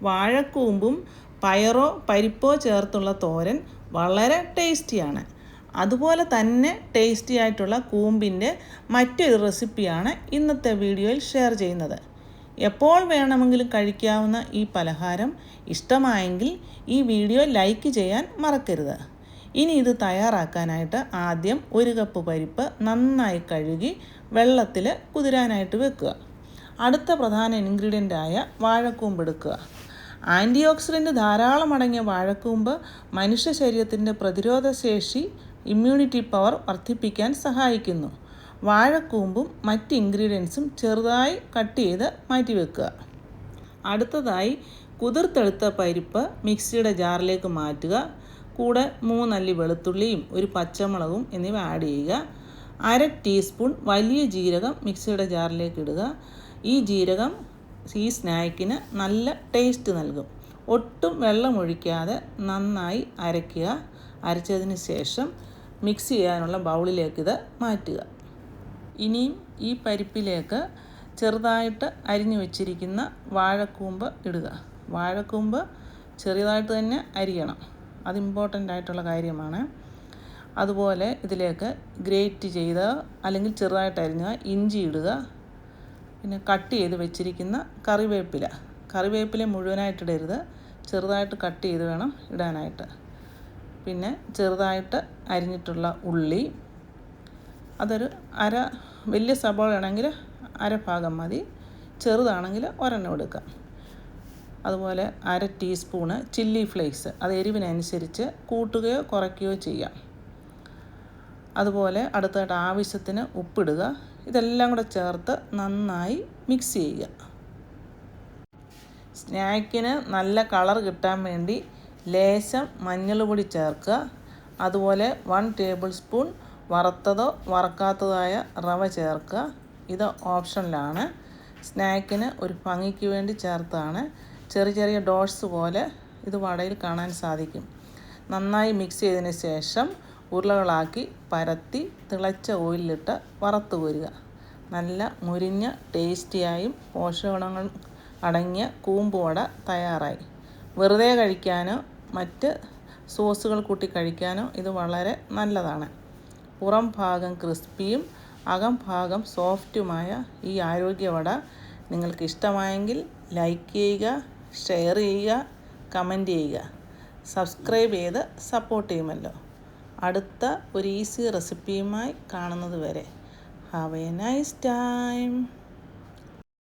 വാഴക്കൂമ്പും പയറോ പരിപ്പോ ചേർത്തുള്ള തോരൻ വളരെ ടേസ്റ്റിയാണ്. അതുപോലെ തന്നെ ടേസ്റ്റി ആയിട്ടുള്ള കൂമ്പിൻ്റെ മറ്റൊരു റെസിപ്പിയാണ് ഇന്നത്തെ വീഡിയോയിൽ ഷെയർ ചെയ്യുന്നത്. എപ്പോൾ വേണമെങ്കിലും കഴിക്കാവുന്ന ഈ പലഹാരം ഇഷ്ടമായെങ്കിൽ ഈ വീഡിയോ ലൈക്ക് ചെയ്യാൻ മറക്കരുത്. ഇനി ഇത് തയ്യാറാക്കാനായിട്ട് ആദ്യം 1 കപ്പ് പരിപ്പ് നന്നായി കഴുകി വെള്ളത്തിൽ കുതിരാനായിട്ട് വെക്കുക. അടുത്ത പ്രധാന ഇൻഗ്രീഡിയൻ്റായ വാഴക്കൂമ്പ് എടുക്കുക. ആൻറ്റി ഓക്സിഡൻറ്റ് ധാരാളം അടങ്ങിയ വാഴക്കൂമ്പ് മനുഷ്യ ശരീരത്തിൻ്റെ പ്രതിരോധശേഷി ഇമ്മ്യൂണിറ്റി പവർ വർദ്ധിപ്പിക്കാൻ സഹായിക്കുന്നു. വാഴക്കൂമ്പും മറ്റ് ഇൻഗ്രീഡിയൻസും ചെറുതായി കട്ട് ചെയ്ത് മാറ്റി വെക്കുക. അടുത്തതായി കുതിർത്തെടുത്ത പരിപ്പ് മിക്സിയുടെ ജാറിലേക്ക് മാറ്റുക. കൂടെ 3 അല്ലി വെളുത്തുള്ളിയും 1 പച്ചമുളകും എന്നിവ ആഡ് ചെയ്യുക. 1/2 ടീസ്പൂൺ വലിയ ജീരകം മിക്സിയുടെ ജാറിലേക്ക് ഇടുക. ഈ ജീരകം ഈ സ്നാക്കിന് നല്ല ടേസ്റ്റ് നൽകും. ഒട്ടും വെള്ളം ഒഴിക്കാതെ നന്നായി അരയ്ക്കുക. അരച്ചതിന് ശേഷം മിക്സ് ചെയ്യാനുള്ള ബൗളിലേക്ക് ഇത് മാറ്റുക. ഇനിയും ഈ പരിപ്പിലേക്ക് ചെറുതായിട്ട് അരിഞ്ഞു വെച്ചിരിക്കുന്ന വാഴക്കൂമ്പ് ഇടുക. വാഴക്കൂമ്പ് ചെറുതായിട്ട് തന്നെ അരിയണം, അത് ഇമ്പോർട്ടൻ്റ് ആയിട്ടുള്ള കാര്യമാണ്. അതുപോലെ ഇതിലേക്ക് ഗ്രേറ്റ് ചെയ്ത അല്ലെങ്കിൽ ചെറുതായിട്ട് അരിഞ്ഞ ഇഞ്ചി ഇടുക. പിന്നെ കട്ട് ചെയ്ത് വെച്ചിരിക്കുന്ന കറിവേപ്പില മുഴുവനായിട്ടിടരുത്, ചെറുതായിട്ട് കട്ട് ചെയ്ത് വേണം ഇടാനായിട്ട്. പിന്നെ ചെറുതായിട്ട് അരിഞ്ഞിട്ടുള്ള ഉള്ളി, അതൊരു വലിയ സബോളയാണെങ്കിൽ 1/2 ഭാഗം മതി, ചെറുതാണെങ്കിൽ 1 എടുക്കാം. അതുപോലെ 1/2 ടീസ്പൂണ് ചില്ലി ഫ്ലേക്സ്, അത് എരിവിനനുസരിച്ച് കൂട്ടുകയോ കുറയ്ക്കുകയോ ചെയ്യാം. അതുപോലെ അടുത്തായിട്ട് ആവശ്യത്തിന് ഉപ്പിടുക. ഇതെല്ലാം കൂടെ ചേർത്ത് നന്നായി മിക്സ് ചെയ്യുക. സ്നാക്കിന് നല്ല കളർ കിട്ടാൻ വേണ്ടി ലേശം മഞ്ഞൾപ്പൊടി ചേർക്കുക. അതുപോലെ 1 ടേബിൾ സ്പൂൺ വറുത്തതോ വറക്കാത്തതായ റവ ചേർക്കുക. ഇത് ഓപ്ഷനിലാണ്, സ്നാക്കിന് ഒരു ഭംഗിക്ക് വേണ്ടി ചേർത്താണ്. ചെറിയ ഡോട്ട്സ് പോലെ ഇത് വടയിൽ കാണാൻ സാധിക്കും. നന്നായി മിക്സ് ചെയ്തതിന് ശേഷം ഉരുളകളാക്കി പരത്തി തിളച്ച ഓയിലിട്ട് വറുത്ത് കോരുക. നല്ല മുരിഞ്ഞ ടേസ്റ്റിയായും പോഷകഗുണങ്ങൾ അടങ്ങിയ കൂമ്പ് വട തയ്യാറായി. വെറുതെ കഴിക്കാനോ മറ്റ് സോസുകൾ കൂട്ടി കഴിക്കാനോ ഇത് വളരെ നല്ലതാണ്. പുറം ഭാഗം ക്രിസ്പിയും അകം ഭാഗം സോഫ്റ്റുമായ ഈ ആരോഗ്യവട നിങ്ങൾക്ക് ഇഷ്ടമായെങ്കിൽ ലൈക്ക് ചെയ്യുക, ഷെയർ ചെയ്യുക, കമൻറ്റ് ചെയ്യുക, സബ്സ്ക്രൈബ് ചെയ്ത് സപ്പോർട്ട് ചെയ്യുമല്ലോ. അടുത്ത ഒരു ഈസി റെസിപ്പിയുമായി കാണുന്നത് വരെ ഹാവ് എ നൈസ് ടൈം.